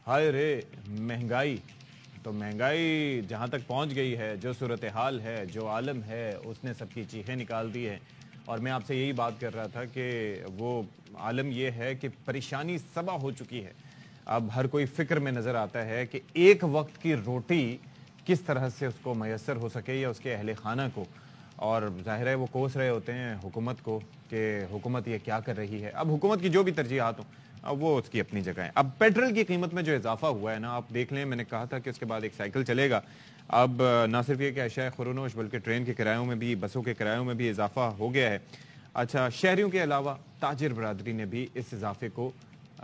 हाय रे महंगाई। तो महंगाई जहाँ तक पहुँच गई है, जो सूरत हाल है, जो आलम है, उसने सबकी चीखें निकाल दी है। और मैं आपसे यही बात कर रहा था कि वो आलम ये है कि परेशानी सबा हो चुकी है। अब हर कोई फिक्र में नज़र आता है कि एक वक्त की रोटी किस तरह से उसको मैसर हो सके या उसके अहले खाना को। और ज़ाहिर है वो कोस रहे होते हैं हुकूमत को कि हुकूमत ये क्या कर रही है। अब हुकूमत की जो भी तरजीहात हो, अब वो उसकी अपनी जगह है। अब पेट्रोल की कीमत में जो इजाफा हुआ है ना, आप देख लें, मैंने कहा था कि उसके बाद एक साइकिल चलेगा। अब ना सिर्फ ये कि अशाए खुरोनोश बल्कि ट्रेन के किरायों में भी, बसों के किरायों में भी इजाफा हो गया है। अच्छा, शहरियों के अलावा ताजिर बरादरी ने भी इस इजाफे को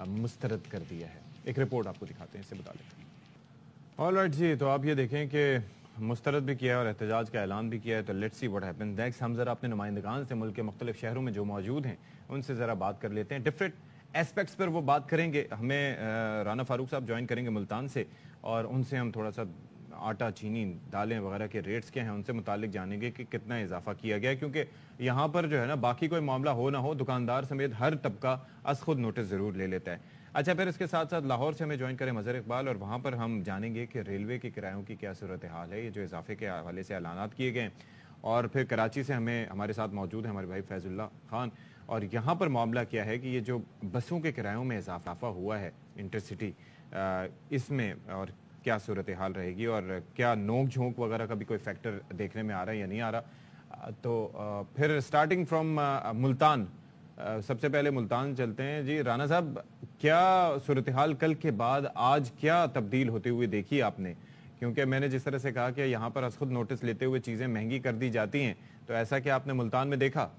मुस्तरद कर दिया है। एक रिपोर्ट आपको दिखाते हैं इससे मुताल्लिक। ऑलराइट जी, तो आप ये देखें कि मुस्तरद भी किया है और एहतजाज का ऐलान भी किया है। तो let's see what happens next. हम जरा अपने नुमाइंदगान से मुल्क के मुख्तलिफ शहरों में जो मौजूद हैं उनसे ज़रा बात कर लेते हैं। डिफरेंट एस्पेक्ट्स पर वो बात करेंगे। हमें राना फारूक साहब ज्वाइन करेंगे मुल्तान से और उनसे हम थोड़ा सा आटा, चीनी, दालें वगैरह के रेट्स क्या हैं उनसे मुतालिक जानेंगे कि कितना इजाफा किया गया है। क्योंकि यहाँ पर जो है ना, बाकी कोई मामला हो ना हो, दुकानदार समेत हर तबका अस खुद नोटिस ज़रूर ले लेता है। अच्छा, फिर इसके साथ साथ लाहौर से हमें ज्वाइन करें मज़हर इकबाल और वहाँ पर हम जानेंगे कि रेलवे के किरायों की क्या सूरत हाल है, ये जो इजाफे के हवाले से ऐलानात किए गए। और फिर कराची से हमारे साथ मौजूद है हमारे भाई फैजुल्ला खान, और यहाँ पर मामला क्या है कि ये जो बसों के किरायों में इजाफा हुआ है इंटरसिटी, इसमें और क्या सूरत हाल रहेगी और क्या नोक झोंक वगैरह का भी कोई फैक्टर देखने में आ रहा है या नहीं आ रहा। तो फिर स्टार्टिंग फ्रॉम मुल्तान, सबसे पहले मुल्तान चलते हैं जी। राना साहब, क्या सूरत हाल कल के बाद आज क्या तब्दील होते हुए देखी आपने? क्योंकि मैंने जिस तरह से कहा कि यहाँ पर खुद नोटिस लेते हुए चीज़ें महंगी कर दी जाती हैं, तो ऐसा क्या आपने मुल्तान में देखा?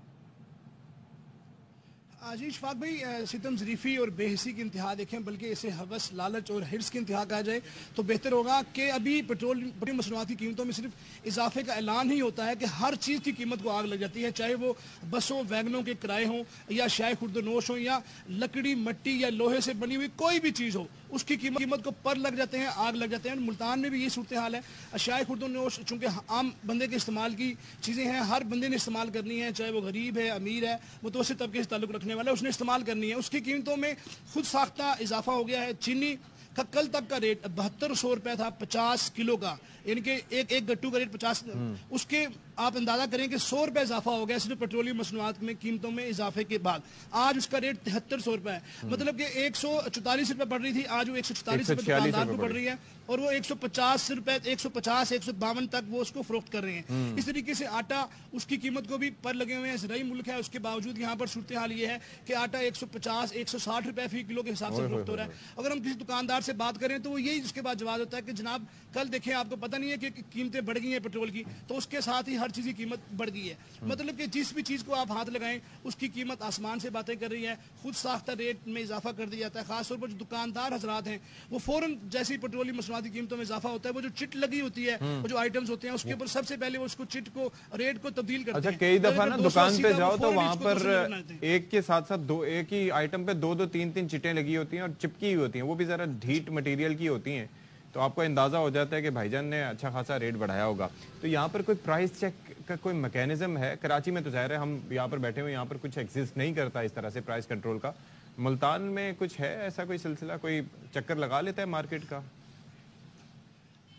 जी इशफाक भाई, सितम ज़रीफ़ी और बेहिसी की इंतहा देखें, बल्कि इसे हवस, लालच और हिर्स की इंतहा कहा जाए तो बेहतर होगा कि अभी पेट्रोल मसनूआत की कीमतों में सिर्फ इजाफे का ऐलान ही होता है कि हर चीज़ की कीमत को आग लग जाती है, चाहे वो बसों, वैगनों के किराए हों या शाय खुर्दनोश हों या लकड़ी, मट्टी या लोहे से बनी हुई कोई भी चीज़ हो, उसकी कीमत को पर लग जाते हैं, आग लग जाते हैं। मुल्तान में भी ये सूरत हाल है। अशाय खुर्दनोश चूँकि आम बंदे के इस्तेमाल की चीज़ें हैं, हर बंदे ने इस्तेमाल करनी है, चाहे वो गरीब है, अमीर है, मुतवस्सित तबके से ताल्लुक़ रखने वाला है, उसने इस्तेमाल करनी है। उसकी कीमतों में खुद साख्ता इजाफा हो गया है। चीनी का कल तक का रेट 7200 रुपए था 50 किलो का, यानी कि एक गट्टू का रेट 50, उसके आप अंदाजा करें कि 100 रुपए इजाफा हो गया सिर्फ पेट्रोलियम मसनूआत में कीमतों में इजाफे के बाद। आज उसका रेट 7300 रुपए है, मतलब कि 144 रुपए पड़ रही थी, आज वो 144 रुपए दुकानदार को पड़ रही है और वो 150 रुपए, 150, 152 तक वो उसको फरोख्त कर रहे हैं। इस तरीके से आटा, उसकी कीमत को भी पर लगे हुए हैं। ज़राई मुल्क है, उसके बावजूद यहाँ पर सूरत हाल ये है कि आटा 150, 160 रुपए फी किलो के हिसाब से फरोख्त हो रहा है। अगर हम किसी दुकानदार से बात करें तो वो यही उसके बाद जवाब होता है कि जनाब कल देखें, आपको पता नहीं है कि कीमतें बढ़ गई हैं पेट्रोल की, तो उसके साथ ही हर चीज़ की कीमत बढ़ गई है। मतलब कि जिस भी चीज़ को आप हाथ लगाएं उसकी कीमत आसमान से बातें कर रही है। खुद साख्ता रेट में इजाफा कर दिया जाता है। खासतौर पर जो दुकानदार हजरात हैं वो फौरन जैसे ही पेट्रोलियम मसनूआती कीमतों में इजाफा होता है, वो जो चिट लगी होती है, वो जो आइटम्स होते हैं उसके ऊपर सबसे पहले वो उसको चिट को, रेट को तब्दील करते हैं। अच्छा, कई दफा ना दुकान पे जाओ तो वहां पर एक के साथ साथ दो, एक ही आइटम पे दो दो तीन तीन चिटें लगी होती हैं और चिपकी हुई होती हैं, वो भी जरा ढीठ मटेरियल की होती हैं, तो आपको अंदाजा हो जाता है कि भाईजान ने अच्छा खासा रेट बढ़ाया होगा। तो यहाँ पर कोई प्राइस चेक का कोई मैकेनिज्म है? कराची में तो ज़ाहिर है हम यहाँ पर बैठे हुए, यहाँ पर कुछ एग्जिस्ट नहीं करता इस तरह से प्राइस कंट्रोल का। मुल्तान में कुछ है ऐसा कोई सिलसिला, कोई चक्कर लगा लेता है मार्केट का?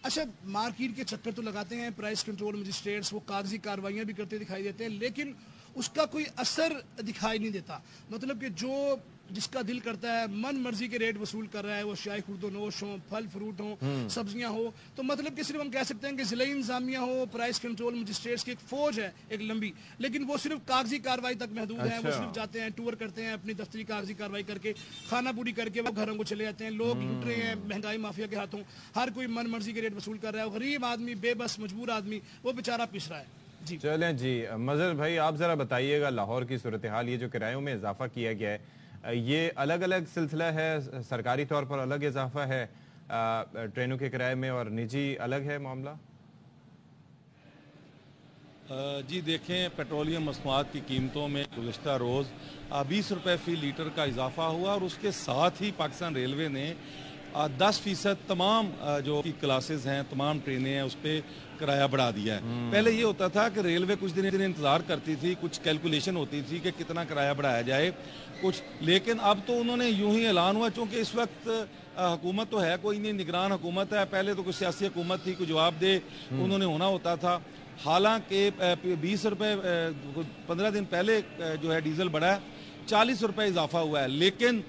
अच्छा, मार्केट के चक्कर तो लगाते हैं प्राइस कंट्रोल मजिस्ट्रेट्स, वो कागजी कार्रवाइयाँ भी करते दिखाई देते हैं, लेकिन उसका कोई असर दिखाई नहीं देता। मतलब कि जो जिसका दिल करता है मन मर्जी के रेट वसूल कर रहा है, वो शाय खुर्दनोश हो, फल फ्रूट हो, सब्जियां हो, तो मतलब कि सिर्फ हम कह सकते हैं कि ज़िला इंतजामिया हो, प्राइस कंट्रोल मजिस्ट्रेट्स की एक फौज है एक लंबी, लेकिन वो सिर्फ कागजी कार्रवाई तक महदूद है। वो सिर्फ जाते हैं, टूर करते हैं, अपनी दफ्तरी कागजी कार्रवाई करके, खाना पूरी करके वो घरों को चले जाते हैं। लोग लुट रहे हैं महंगाई माफिया के हाथों, हर कोई मन मर्जी के रेट वसूल कर रहा है। गरीब आदमी, बेबस मजबूर आदमी, वो बेचारा पिस रहा है। जी चलें जी, मज़हर भाई आप ज़रा बताइएगा लाहौर की सूरत हाल, ये जो किरायों में इजाफा किया गया है, ये अलग अलग सिलसिला है? सरकारी तौर पर अलग इजाफा है ट्रेनों के किराए में और निजी अलग है मामला? जी देखें, पेट्रोलियम मसनूआत की कीमतों में गुज़श्ता रोज़ 20 रुपए फ़ी लीटर का इजाफा हुआ और उसके साथ ही पाकिस्तान रेलवे ने 10% تمام جو کلاسز ہیں تمام ٹرینیں ہیں اس پہ کرایہ بڑھا دیا ہے۔ پہلے یہ ہوتا تھا کہ ریلوے کچھ دن انتظار کرتی تھی، کچھ کیلکولیشن ہوتی تھی کہ کتنا کرایہ بڑھایا جائے کچھ، لیکن اب تو انہوں نے یوں ہی اعلان ہوا، چونکہ اس وقت حکومت تو ہے کوئی نہیں، نگران حکومت ہے، پہلے تو کوئی سیاسی حکومت تھی، کوئی جواب دے انہوں نے ہونا ہوتا تھا۔ حالانکہ 20 روپے 15 دن پہلے جو ہے ڈیزل بڑھا ہے، 40 روپے اضافہ ہوا ہے، لیکن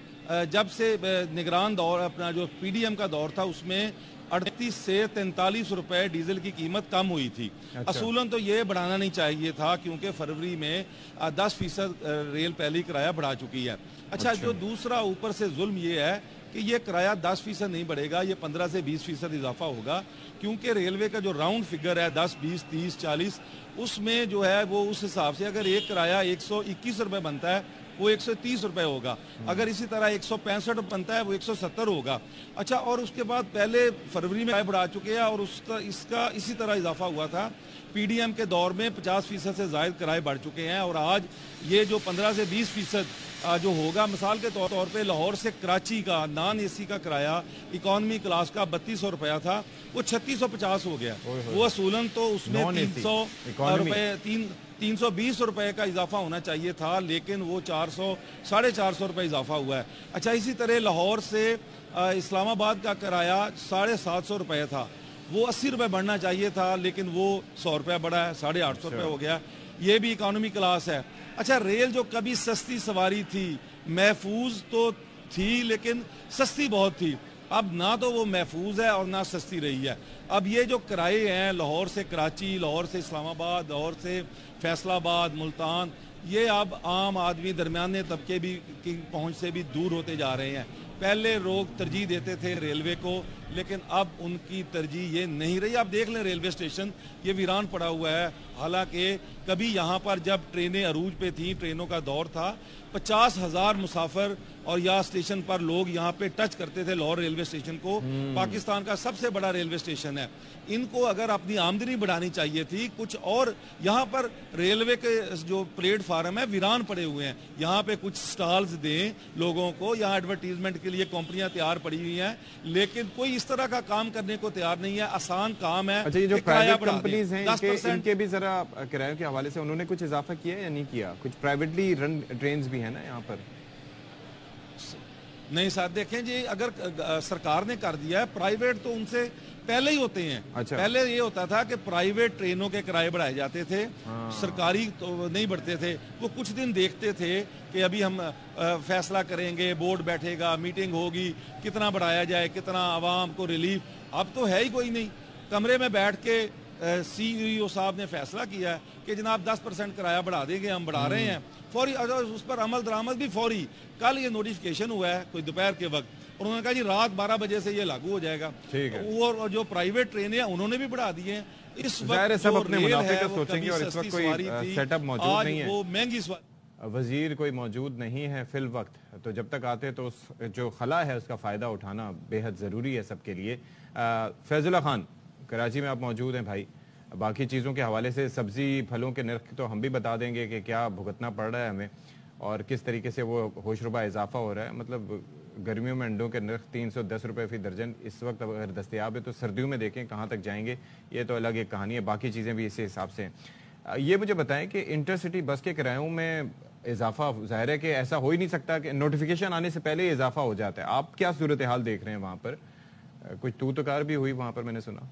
جب سے نگران دور اپنا جو پی ڈی ایم کا دور تھا اس میں 38 سے 43 روپے ڈیزل کی قیمت کم ہوئی تھی۔ اصولاً تو یہ بڑھانا نہیں چاہیے تھا کیونکہ فروری میں 10% ریل پہلی کرایہ بڑھا چکی ہے۔ اچھا جو دوسرا اوپر سے ظلم یہ ہے کہ یہ کرایہ 10% نہیں بڑھے گا، یہ 15 سے 20% اضافہ ہوگا، کیونکہ ریلوے کا جو راؤنڈ فگر ہے 10 20 30 40 اس میں جو ہے وہ اس حساب سے اگر ایک کرایہ 121 روپے بنتا ہے وہ 130 روپے ہوگا، اگر اسی طرح 165 بنتا ہے وہ 170 ہوگا۔ اچھا اور اس کے بعد پہلے فروری میں بڑھا چکے ہیں اور اس کا اسی طرح اضافہ ہوا تھا، پی ڈی ایم کے دور میں 50% سے زائد کرائے بڑھ چکے ہیں، اور آج یہ جو 15 سے 20% جو ہوگا، مثال کے طور پہ لاہور سے کراچی کا نان اے سی کا کرایہ اکانومی کلاس کا 3200 روپیہ تھا، وہ 3650 ہو گیا۔ وہ اصولاً تو اس میں 300 روپے 320 روپے کا اضافہ ہونا چاہیے تھا، لیکن وہ 400 روپے اضافہ ہوا ہے۔ اچھا اسی طرح لاہور سے اسلام آباد کا کرایہ 750 روپے تھا، وہ 80 روپے بڑھنا چاہیے تھا، لیکن وہ 100 روپے بڑھا ہے، 850 روپے ہو گیا، یہ بھی اکانومی کلاس ہے۔ اچھا ریل جو کبھی سستی سواری تھی، محفوظ تو تھی لیکن سستی بہت تھی، اب نہ تو وہ محفوظ ہے اور نہ سستی رہی ہے۔ اب یہ جو کرائے ہیں لاہور سے کراچی، لاہور سے اسلام آباد، لاہور سے فیصل آباد، ملتان، یہ اب عام آدمی درمیانے طبقے بھی کی پہنچ سے بھی دور ہوتے جا رہے ہیں۔ پہلے لوگ ترجیح دیتے تھے ریلوے کو، لیکن اب ان کی ترجیح یہ نہیں رہی۔ آپ دیکھ لیں ریلوے اسٹیشن یہ ویران پڑا ہوا ہے، حالانکہ کبھی یہاں پر جب ٹرینیں عروج پہ تھیں، ٹرینوں کا دور تھا، 50,000 مسافر اور یا اسٹیشن پر لوگ یہاں پہ ٹچ کرتے تھے لاہور ریلوے اسٹیشن کو، پاکستان کا سب سے بڑا ریلوے اسٹیشن ہے۔ ان کو اگر اپنی آمدنی بڑھانی چاہیے تھی کچھ، اور یہاں پر ریلوے کے جو پلیٹ فارم ہے ویران پڑے ہوئے ہیں، یہاں پہ کچھ سٹالز دیں لوگوں کو، یہاں ایڈورٹیزمنٹ کے لیے کمپنیاں تیار پڑی ہوئی ہیں، لیکن کوئی اس طرح کا کام کرنے کو تیار نہیں ہے۔ آسان کام ہے۔ اچھا یہ جو پرائیویٹ کمپنیز ہیں ان کے بھی ذرا کرایوں کے حوالے سے انہوں نے کچھ اضافہ کیا یا نہیں کیا؟ کچھ پرائیویٹلی رن ٹرینز بھی ہیں نا یہاں پر؟ نہیں ساتھ دیکھیں جی، اگر سرکار نے کر دیا ہے، پرائیویٹ تو ان سے پہلے ہی ہوتے ہیں۔ پہلے یہ ہوتا تھا کہ پرائیویٹ ٹرینوں کے کرائے بڑھائے جاتے تھے، سرکاری تو نہیں بڑھتے تھے، وہ کچھ دن دیکھتے تھے کہ ابھی ہم فیصلہ کریں گے، بورڈ بیٹھے گا، میٹنگ ہوگی، کتنا بڑھایا جائے، کتنا عوام کو ریلیف۔ اب تو ہے ہی کوئی نہیں، کمرے میں بیٹھ کے سی ای او صاحب نے فیصلہ کیا ہے کہ جناب 10% کرایہ بڑھا دیں گے، ہم بڑھا رہے ہیں، فوری اس پر عمل درآمد بھی فوری۔ کل یہ نوٹیفیکیشن ہوا ہے کوئی دوپہر کے وقت، اور انہوں نے کہا جی رات 12 بجے سے یہ لاگو ہو جائے گا۔ اور جو پرائیویٹ ٹرینیں ہیں انہوں نے بھی بڑھا دیے ہیں۔ اس وقت سب اپنے منافع کا سوچیں گے، اور اس وقت کوئی سیٹ اپ موجود نہیں ہے، وہ مہنگی سواری، وزیر کوئی موجود نہیں ہے فی الوقت، تو جب تک آتے تو اس جو خلا ہے اس کا فائدہ اٹھانا بے حد ضروری ہے سب کے لیے۔ فیض اللہ خان کراچی میں آپ موجود ہیں بھائی، باقی چیزوں کے حوالے سے سبزی پھلوں کے نرخ تو ہم بھی بتا دیں گے کہ کیا بھگتنا پڑ رہا ہے ہمیں اور کس طریقے سے وہ ہوش ربا اضافہ ہو رہا ہے۔ مطلب گرمیوں میں انڈوں کے نرخ 310 روپے فی درجن اس وقت اگر دستیاب ہے، تو سردیوں میں دیکھیں کہاں تک جائیں گے، یہ تو الگ ایک کہانی ہے، باقی چیزیں بھی اسی حساب سے ہیں۔ یہ مجھے بتائیں کہ انٹر سٹی بس کے کرایوں میں اضافہ ظاہر ہے کہ ایسا ہو ہی نہیں سکتا کہ نوٹیفیکیشن آنے سے پہلے اضافہ ہو جاتا ہے، آپ کیا صورتحال دیکھ رہے ہیں وہاں پر؟ کچھ توتکار بھی ہوئی وہاں پر میں نے سنا؟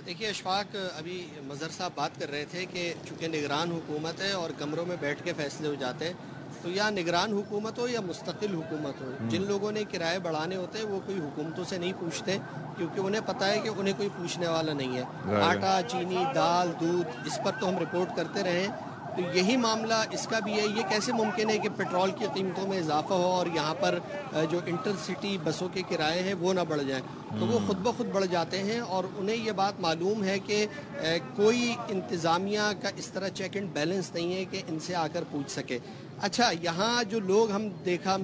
دیکھیے اشفاق، ابھی مظہر صاحب بات کر رہے تھے کہ چونکہ نگران حکومت ہے اور کمروں میں بیٹھ کے فیصلے ہو جاتے ہیں، تو یا نگران حکومت ہو یا مستقل حکومت ہو، جن لوگوں نے کرائے بڑھانے ہوتے ہیں وہ کوئی حکومتوں سے نہیں پوچھتے، کیونکہ انہیں پتہ ہے کہ انہیں کوئی پوچھنے والا نہیں ہے۔ آٹا، چینی، دال، دودھ، اس پر تو ہم رپورٹ کرتے رہے، تو یہی معاملہ اس کا بھی ہے۔ یہ کیسے ممکن ہے کہ پیٹرول کی قیمتوں میں اضافہ ہو اور یہاں پر جو انٹر سٹی بسوں کے کرائے ہیں وہ نہ بڑھ جائیں؟ تو وہ خود بخود بڑھ جاتے ہیں، اور انہیں یہ بات معلوم ہے کہ کوئی انتظامیہ کا اس طرح چیک اینڈ بیلنس نہیں ہے کہ ان سے آ کر پوچھ سکے۔ اچھا یہاں جو لوگ ہم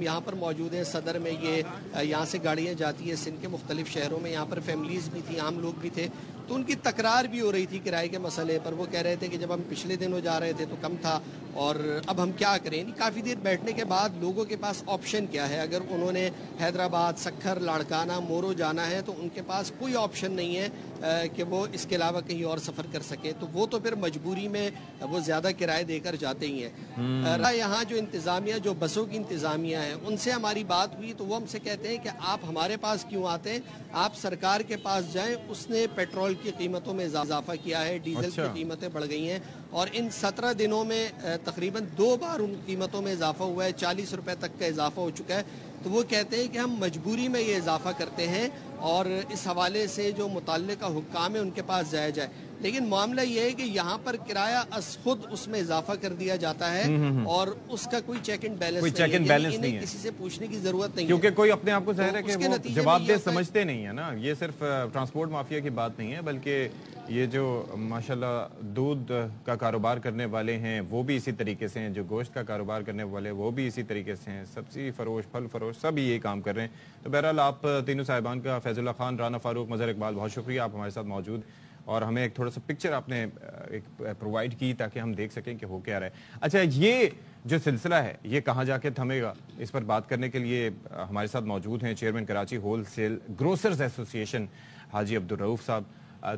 یہاں پر موجود ہیں، صدر میں یہ یہاں سے گاڑیاں جاتی ہیں سندھ کے مختلف شہروں میں، یہاں پر فیملیز بھی تھیں، عام لوگ بھی تھے، تو ان کی تکرار بھی ہو رہی تھی کرائے کے مسئلے پر۔ وہ کہہ رہے تھے کہ جب ہم پچھلے دنوں جا رہے تھے تو کم تھا، اور اب ہم کیا کریں. کافی دیر بیٹھنے کے بعد لوگوں کے پاس آپشن کیا ہے؟ اگر انہوں نے حیدرآباد، سکھر، لاڑکانہ، مورو جانا ہے تو ان کے پاس کوئی آپشن نہیں ہے کہ وہ اس کے علاوہ کہیں اور سفر کر سکے. تو وہ تو پھر مجبوری میں وہ زیادہ کرائے دے کر جاتے ہی ہیں. یہاں جو انتظامیہ، جو بسوں کی انتظامیہ ہیں، ان سے ہماری بات ہوئی تو وہ ہم سے کہتے ہیں کہ آپ ہمارے پاس کیوں آتے ہیں؟ آپ سرکار کے پاس جائیں. اس نے پیٹرول کی قیمتوں میں اضافہ کیا ہے، ڈیزل کی قیمتیں بڑھ گئی ہیں، اور ان 17 دنوں میں تقریباً 2 بار ان قیمتوں میں اضافہ ہوا ہے. 40 روپے تک کا اضافہ ہو چکا ہے. تو وہ کہتے ہیں کہ ہم مجبوری میں یہ اضافہ کرتے ہیں اور اس حوالے سے جو متعلقہ حکام ہے ان کے پاس جایا جائے. لیکن معاملہ یہ ہے کہ یہاں پر کرایہ از خود اس میں اضافہ کر دیا جاتا ہے اور اس کا کوئی چیک اینڈ بیلنس نہیں ہے. کسی سے پوچھنے کی ضرورت نہیں ہے، کیونکہ کوئی اپنے آپ کو ظاہر ہے کہ وہ جواب دہ سمجھتے نہیں ہے نا. یہ صرف ٹرانسپورٹ مافیا کی بات نہیں ہے، بلکہ یہ جو ماشاءاللہ دودھ کا کاروبار کرنے والے ہیں وہ بھی اسی طریقے سے ہیں، جو گوشت کا کاروبار کرنے والے وہ بھی اسی طریقے سے ہیں، سبزی فروش، پھل فروش، سب یہی کام کر رہے ہیں. تو بہرحال آپ تینوں صاحبان کا، فیض اللہ خان، رانا فاروق، مظہر اقبال، بہت شکریہ، آپ ہمارے ساتھ موجود اور ہمیں ایک تھوڑا سا پکچر آپ نے ایک پرووائڈ کی تاکہ ہم دیکھ سکیں کہ ہو کیا رہا ہے. اچھا، یہ جو سلسلہ ہے یہ کہاں جا کے تھمے گا، اس پر بات کرنے کے لیے ہمارے ساتھ موجود ہیں chairman Karachi wholesale grocers association حاجی عبدالرؤف صاحب.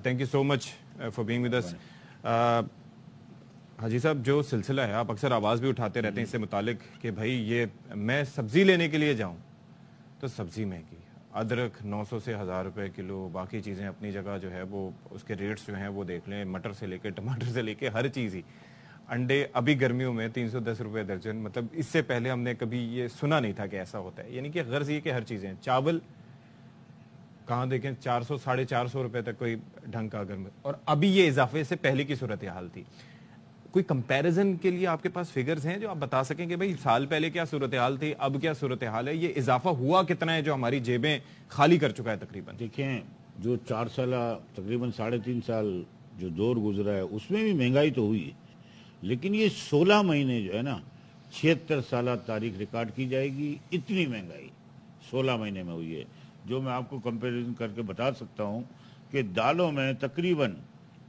Thank you so much for being with us. حاجی صاحب، جو سلسلہ ہے آپ اکثر آواز بھی اٹھاتے رہتے ہیں اس سے متعلق کہ بھائی یہ میں سبزی لینے کے لیے جاؤں تو سبزی مہنگی، ادرک 900 سے 1000 روپے کلو، باقی چیزیں اپنی جگہ جو ہے وہ اس کے ریٹس جو ہیں وہ دیکھ لیں، مٹر سے لے کے ٹماٹر سے لے کے ہر چیز ہی. انڈے ابھی گرمیوں میں 310 روپے درجن، مطلب اس سے پہلے ہم نے کبھی یہ سنا نہیں تھا کہ ایسا ہوتا ہے. یعنی کہ غرض یہ کہ ہر چیزیں، چاول کہاں دیکھیں 400 450 روپے تک کوئی ڈھنگ کا گرم، اور ابھی یہ اضافے سے پہلے کی صورتحال تھی. کوئی کمپیریزن کے لیے آپ کے پاس فگرز ہیں جو آپ بتا سکیں کہ بھئی سال پہلے کیا صورتحال تھی، اب کیا صورتحال ہے، یہ اضافہ ہوا کتنا ہے جو ہماری جیبیں خالی کر چکا ہے تقریباً؟ دیکھیں، جو 4 سالہ تقریباً 3.5 سال جو دور گزرا ہے اس میں بھی مہنگائی تو ہوئی ہے، لیکن یہ 16 مہینے جو ہے نا 76 سالہ تاریخ ریکارڈ کی جائے گی. اتنی مہنگائی 16 مہینے میں ہوئی ہے، جو میں آپ کو کمپیریزن کر کے بتا سکتا ہوں کہ دالوں میں تقریباً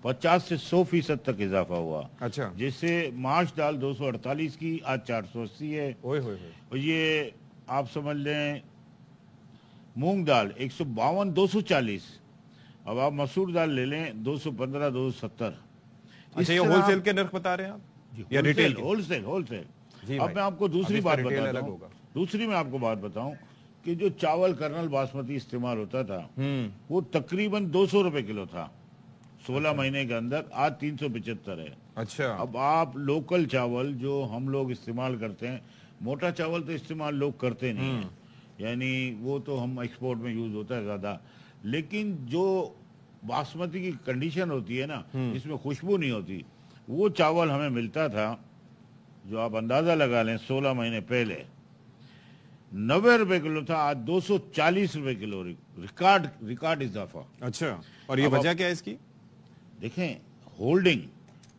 50 سے 100% تک اضافہ ہوا. اچھا، جس سے ماش دال 248 کی آج 480 ہے. اور یہ آپ سمجھ لیں مونگ دال 152 240. اب آپ مسور دال لے لیں 215 270. اچھا، یہ ہول سیل کے نرخ بتا رہے ہیں آپ یا ریٹیل؟ Whole cell. اب میں آپ کو دوسری بات بتاتا ہوں، میں آپ کو بات بتاؤں کہ جو چاول کرنل باسمتی استعمال ہوتا تھا وہ تقریباً 200 روپے کلو تھا 16 مہینے کے اندر، آج 375 ہے. اچھا، اب آپ لوکل چاول جو ہم لوگ استعمال کرتے ہیں، موٹا چاول تو استعمال لوگ کرتے نہیں ہیں، یعنی وہ تو ہم ایکسپورٹ میں یوز ہوتا ہے زیادہ، لیکن جو باسمتی کی کنڈیشن ہوتی ہے نا جس میں خوشبو نہیں ہوتی، وہ چاول ہمیں ملتا تھا جو آپ اندازہ لگا لیں 16 مہینے پہلے 90 روپے کلو تھا، آج 240 روپے کلو. ریکارڈ اضافہ. اچھا، اور یہ وجہ کیا ہے اس کی؟ دیکھیں، ہولڈنگ،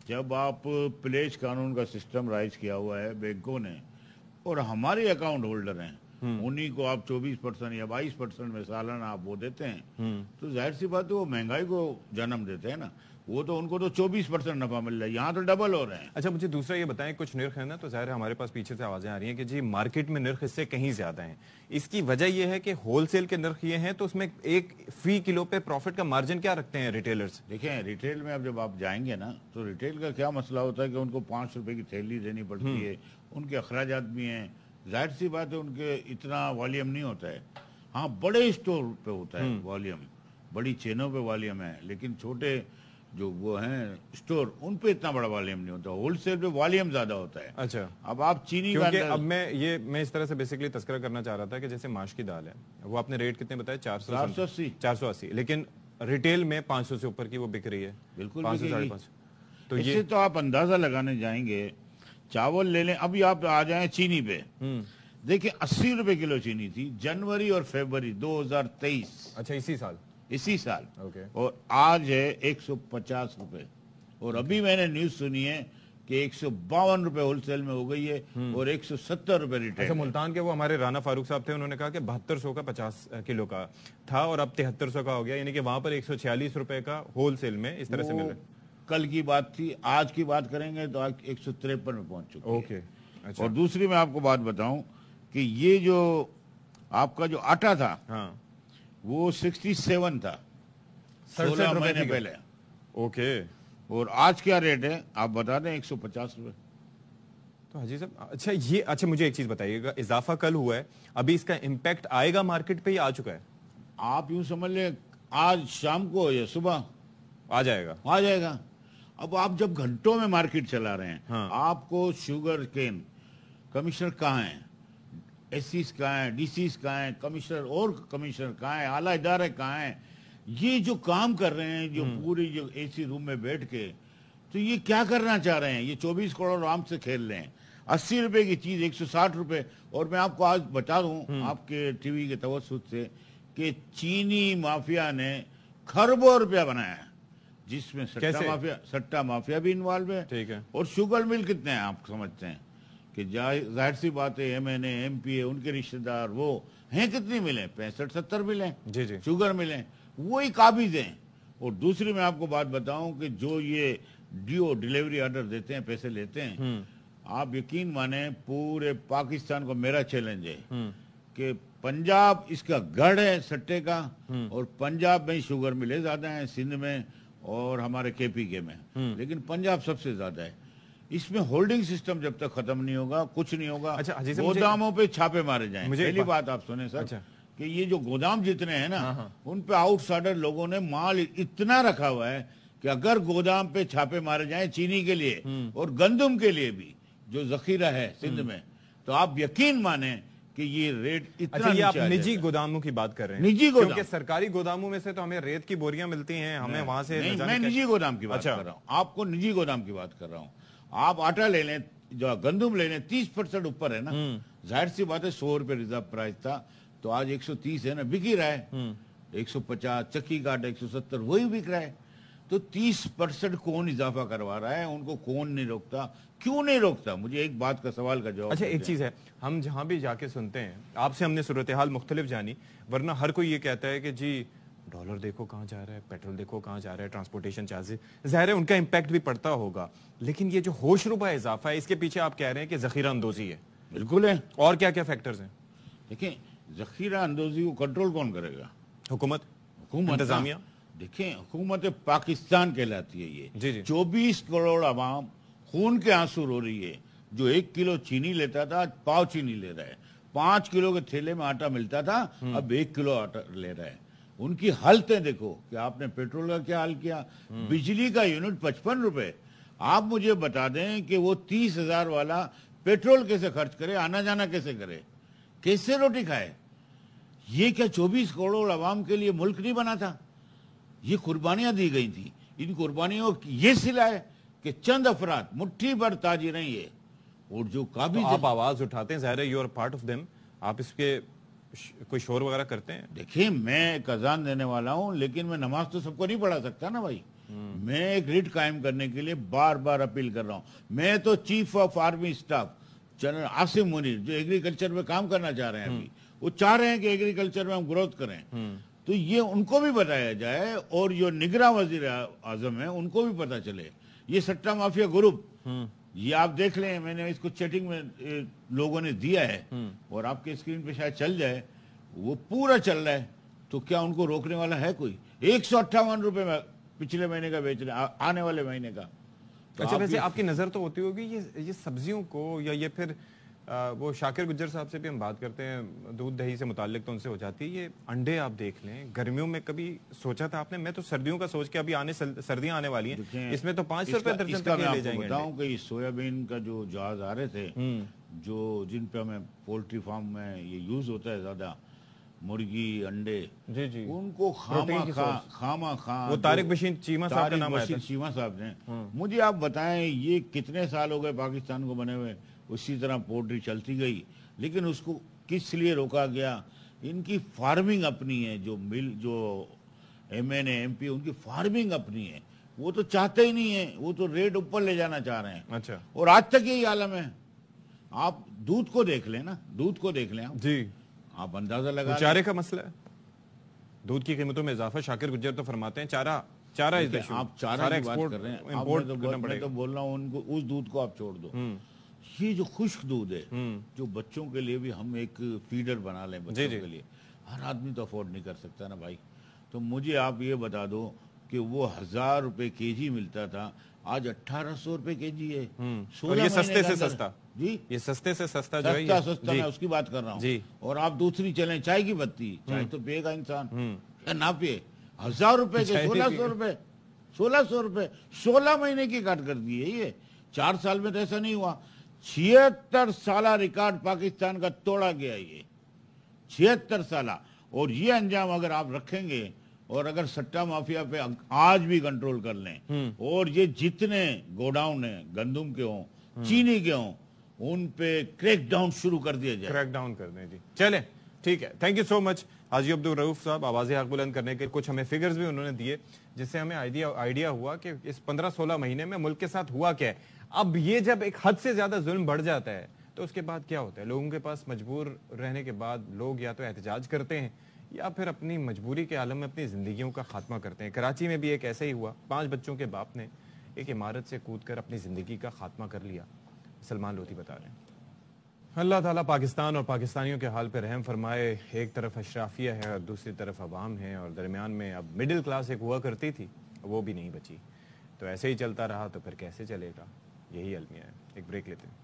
جب آپ پلیج قانون کا سسٹم رائج کیا ہوا ہے بینکوں نے اور ہمارے اکاؤنٹ ہولڈر ہیں، انہی کو آپ 24% یا 22% میں سالانہ آپ وہ دیتے ہیں، تو ظاہر سی بات ہے وہ مہنگائی کو جنم دیتے ہیں نا. وہ تو ان کو تو 24% نفع مل رہا ہے، یہاں تو ڈبل ہو رہے ہیں. اچھا، مجھے دوسرا یہ بتائیں، کچھ نرخ ہے نا تو ظاہر ہے ہمارے پاس پیچھے سے آوازیں آ رہی ہیں کہ جی مارکیٹ میں نرخ اس سے کہیں زیادہ ہیں. اس کی وجہ یہ ہے کہ ہول سیل کے نرخ یہ ہیں تو اس میں ایک فی کلو پہ پروفٹ کا مارجن کیا رکھتے ہیں ریٹیلرز؟ دیکھیں، ریٹیل میں اب جب آپ جائیں گے نا تو ریٹیل کا کیا مسئلہ ہوتا ہے کہ ان کو 5 روپے کی تھیلی دینی پڑتی ہے، ان کے اخراجات بھی ہیں. ظاہر سی بات ہے ان کے اتنا والیوم نہیں ہوتا ہے. ہاں، بڑے اسٹور پہ ہوتا ہے والیوم، بڑی چینوں پہ والیوم ہے، لیکن چھوٹے جو وہ ہیں اسٹور ان پہ اتنا بڑا والیوم نہیں ہوتا. ہول سیل پہ والیوم زیادہ ہوتا ہے. اچھا، اب آپ چینی کیونکہ اب میں اس طرح سے بیسیکلی تذکرہ کرنا چاہ رہا تھا کہ جیسے ماش کی دال ہے وہ آپ نے ریٹ کتنے بتائے؟ 480، لیکن ریٹیل میں 500 سے اوپر کی وہ بک رہی ہے. بالکل 500-550. تو اس سے تو آپ اندازہ لگانے جائیں گے. چاول لے لیں، ابھی آپ آ جائیں چینی پہ، دیکھیں 80 روپے کلو چینی تھی جنوری اور فیبری 2023. اچھا، اسی سال اور آج ہے 150 روپے. اور ابھی میں نے نیوز سنی ہے کہ 152 روپے ہول سیل میں ہو گئی ہے اور 170 روپے ریٹیل. اچھا، ملتان کے وہ ہمارے رانا فاروق صاحب تھے، انہوں نے کہا کہ 7200 کا 50 کلو کا تھا اور اب 7300 کا ہو گیا، یعنی کہ وہاں پر 146 روپے کا ہول سیل میں اس طرح سے مل رہا ہے. कल की बात थी, आज की बात करेंगे तो आज 153 में पहुंच चुकी है। ओके, अच्छा। और दूसरी मैं आपको बात बताऊं कि ये जो आपका जो आटा था, हाँ, वो 67 था 67 16 रुपए महीने थी। पहले, ओके। और आज क्या रेट है आप बता दें? 150 रुपए। तो हाजी साहब, अच्छा मुझे एक चीज बताइएगा, इजाफा कल हुआ है, अभी इसका इम्पैक्ट आएगा मार्केट पे या आ चुका है? आप यूं समझ लें आज शाम को या सुबह आ जाएगा। आ जाएगा। अब आप जब घंटों में मार्केट चला रहे हैं, हाँ। आपको शुगर केन कमिश्नर कहाँ हैं, एससीज कहाँ हैं, डीसीज कहाँ हैं, कमिश्नर और कमिश्नर कहाँ हैं, आला इदारे कहाँ हैं, ये जो काम कर रहे हैं, जो पूरी जो एसी रूम में बैठ के, तो ये क्या करना चाह रहे हैं? ये 24 करोड़ आराम से खेल रहे हैं। 80 रुपए की चीज 160 रुपए। और मैं आपको आज बता दूं आपके टीवी के तवज्जुद से कि चीनी माफिया ने खरबों रुपया बनाया है, जिसमें सट्टा माफिया भी इन्वॉल्व है। ठीक है। और शुगर मिल कितने हैं आप समझते हैं कि जाहिर सी बात है, MNA MPA उनके रिश्तेदार वो हैं, कितनी मिले? 65-70 मिले जी जी। शुगर मिले, वही काबिज हैं। और दूसरी मैं आपको बात बताऊं कि जो ये डिलीवरी ऑर्डर देते हैं, पैसे लेते हैं, आप यकीन माने पूरे पाकिस्तान को मेरा चैलेंज है कि पंजाब इसका गढ़ है सट्टे का, और पंजाब में शुगर मिले ज्यादा हैं, सिंध में और हमारे KPK में, लेकिन पंजाब सबसे ज्यादा है। इसमें होल्डिंग सिस्टम जब तक खत्म नहीं होगा कुछ नहीं होगा। अच्छा, हाजी साहब, गोदामों पे छापे मारे जाएं। मुझे पहली बात आप सुने सर, अच्छा। कि ये जो गोदाम जितने हैं ना, हाँ। उन पे आउटसाइडर लोगों ने माल इतना रखा हुआ है कि अगर गोदाम पे छापे मारे जाएं चीनी के लिए और गंदम के लिए भी जो जखीरा है सिंध में, तो आप यकीन माने कि ये रेट इतना अच्छा, ये आप नीचे आ निजी जाएगा। गोदामों की बात कर रहे हैं? निजी गोदाम। क्योंकि सरकारी गोदामों में से तो हमें रेत की बोरियां मिलती हैं, हमें वहां से नहीं, न जाने मैं क्या- निजी गोदाम की बात अच्छा। कर रहा हूँ, आपको निजी गोदाम की बात कर रहा हूँ। आप आटा ले लें, जो गंदम ले लें, 30% ऊपर है ना, जाहिर सी बात है 100 रुपए रिजर्व प्राइस था, तो आज 130 है ना, बिक ही रहा है। 150 चक्की काट 170 वही बिक रहा है। तो 30% कौन इजाफा करवा रहा है? उनको कौन नहीं रोकता? क्यों नहीं रोकता? मुझे एक बात का सवाल का जवाब अच्छा, एक दीजिए। चीज है, हम जहां भी जाके सुनते हैं, आपसे हमने सूरत हाल मुख्तलिफ जानी, वरना हर कोई ये कहता है कि जी डॉलर देखो कहाँ जा रहा है, पेट्रोल देखो कहाँ जा रहा है, ट्रांसपोर्टेशन चार्जेस, ज़ाहिर है उनका इम्पैक्ट भी पड़ता होगा, लेकिन ये जो होशरुबा इजाफा है, इसके पीछे आप कह रहे हैं कि जखीरा अंदोजी है। बिल्कुल है। और क्या क्या फैक्टर्स हैं? देखिए, जखीरा अंदोजी को कंट्रोल कौन करेगा? हुकूमत, हुकूमत, इंतजामिया। देखिए, हुकूमत पाकिस्तान कहलाती है ये। जी जी। 24 करोड़ आवाम खून के आंसू रो रही है। जो 1 किलो चीनी लेता था आज पाव चीनी ले रहा है, 5 किलो के थैले में आटा मिलता था अब 1 किलो आटा ले रहा है। उनकी हालतें देखो कि आपने पेट्रोल का क्या हाल किया, बिजली का यूनिट 55 रुपए। आप मुझे बता दें कि वो 30,000 वाला पेट्रोल कैसे खर्च करे, आना जाना कैसे करे, कैसे रोटी खाए? ये क्या 24 करोड़ आवाम के लिए मुल्क नहीं बना था? ये कुर्बानियां दी गई थी। इन कुर्बानियों को ये सिला है कि चंद अफराद मुट्ठी भर ताजिर हैं ये, और जो काबिज तो आप आवाज उठाते हैं, ज़ाहिर है you are part of them, आप इसके कोई शोर वगैरह करते हैं? देखिए, मैं एक अजान देने वाला हूं, लेकिन मैं नमाज तो सबको नहीं पढ़ा सकता ना भाई। मैं एक रिट कायम करने के लिए बार बार अपील कर रहा हूं। मैं तो chief of army staff general Asim Munir, जो एग्रीकल्चर में काम करना चाह रहे हैं अभी, वो चाह रहे हैं कि एग्रीकल्चर में हम ग्रोथ करें, तो ये उनको भी बताया जाए, और जो निगरान वजीर आजम है उनको भी पता चले। ये सट्टा माफिया ग्रुप, ये आप देख लें, मैंने इसको चैटिंग में लोगों ने दिया है, और आपके स्क्रीन पे शायद चल जाए, वो पूरा चल रहा है। तो क्या उनको रोकने वाला है कोई? 158 रुपए में पिछले महीने का बेच रहे, आने वाले महीने का। तो अच्छा, वैसे आपकी नजर तो होती होगी ये सब्जियों को, या ये फिर वो शाकिर गुज्जर साहब से भी हम बात करते हैं, दूध दही से मुताल्लिक तो उनसे हो जाती है, ये अंडे आप देख लें, गर्मियों में कभी सोचा था आपने? मैं तो सर्दियों का सोच के, अभी सर्दियां आने वाली हैं, इसमें तो 500 रुपए दर्जन तक ले जाएंगे। बताऊं कि सोयाबीन का जो जहाज आ रहे थे, जो जिन पे हमें पोल्ट्री फार्म में ये यूज होता है ज्यादा, मुर्गी अंडे, जी जी, उनको खामा वो तारिक बशीर चीमा साहब का नाम आया था। चीमा साहब ने। मुझे आप बताएं, ये कितने साल हो गए पाकिस्तान को बने हुए, उसी तरह पोल्ट्री चलती गई, लेकिन उसको किस लिए रोका गया? इनकी फार्मिंग अपनी है, जो मिल जो MNA MP उनकी फार्मिंग अपनी है, वो तो चाहते ही नहीं है, वो तो रेट ऊपर ले जाना चाह रहे हैं। अच्छा, और आज तक यही आलम है। आप दूध को देख लें ना, दूध को देख लें आप, जी, आप अंदाजा लगा चारे का मसला है, दूध की कीमतों में इजाफा। शाकिर गुज्जर तो फरमाते हैं चारा चारा is the देखिए, issue. आप चारा सारा की बात export, कर रहे हैं, import मैं करना तो पड़ेगा। बोल रहा हूँ उनको उस दूध को आप छोड़ दो। ये जो खुश्क दूध है, जो बच्चों के लिए भी हम एक फीडर बना लें बच्चों जी। के लिए, हर आदमी तो अफोर्ड नहीं कर सकता ना भाई। तो मुझे आप ये बता दो कि वो 1000 रुपए केजी मिलता था, आज 1800 रुपए केजी है। और 16 ये महीने सस्ते के से अंदर। सस्ता, जी, ये सस्ते से सस्ता जो है ये सस्ता जी मैं उसकी बात कर रहा हूँ। जी। और आप दूसरी चलें, चाय की पत्ती, चाय तो पिएगा इंसान या ना पिए, 1000 रुपए के चाय 1600 रुपए, 1600 रुपए 16 महीने की काट कर दी है। ये 4 साल में तो ऐसा नहीं हुआ। 76 साला रिकॉर्ड पाकिस्तान का तोड़ा गया ये, 76 साला। और ये अंजाम अगर आप रखेंगे और अगर सट्टा माफिया पे आज भी कंट्रोल कर लें, और ये जितने गोडाउन है गंदम के हों, चीनी के हों, उन पे क्रैक डाउन शुरू कर दिया जाए। क्रैक डाउन कर दें जी। चलें, ठीक है, thank you so much Haji Abdul Rauf साहब, आवाज़ हक बुलंद करने के कुछ हमें फिगर्स भी उन्होंने दिए, जिससे हमें आइडिया हुआ कि इस 15-16 महीने में मुल्क के साथ हुआ क्या है। अब ये जब एक हद से ज्यादा जुल्म बढ़ जाता है तो उसके बाद क्या होता है, लोगों के पास मजबूर रहने के बाद लोग या तो एहतजाज करते हैं या फिर अपनी मजबूरी के आलम में अपनी जिंदगियों का खात्मा करते हैं। कराची में भी एक ऐसा ही हुआ, 5 बच्चों के बाप ने एक इमारत से कूदकर अपनी जिंदगी का खात्मा कर लिया। सलमान लोधी बता रहे हैं। अल्लाह ताला पाकिस्तान और पाकिस्तानियों के हाल पे रहम फरमाए। एक तरफ अशराफिया है और दूसरी तरफ अवाम है, और दरमियान में अब मिडिल क्लास एक हुआ करती थी, वो भी नहीं बची। तो ऐसे ही चलता रहा तो फिर कैसे चलेगा, यही अलमिया है। एक ब्रेक लेते हैं।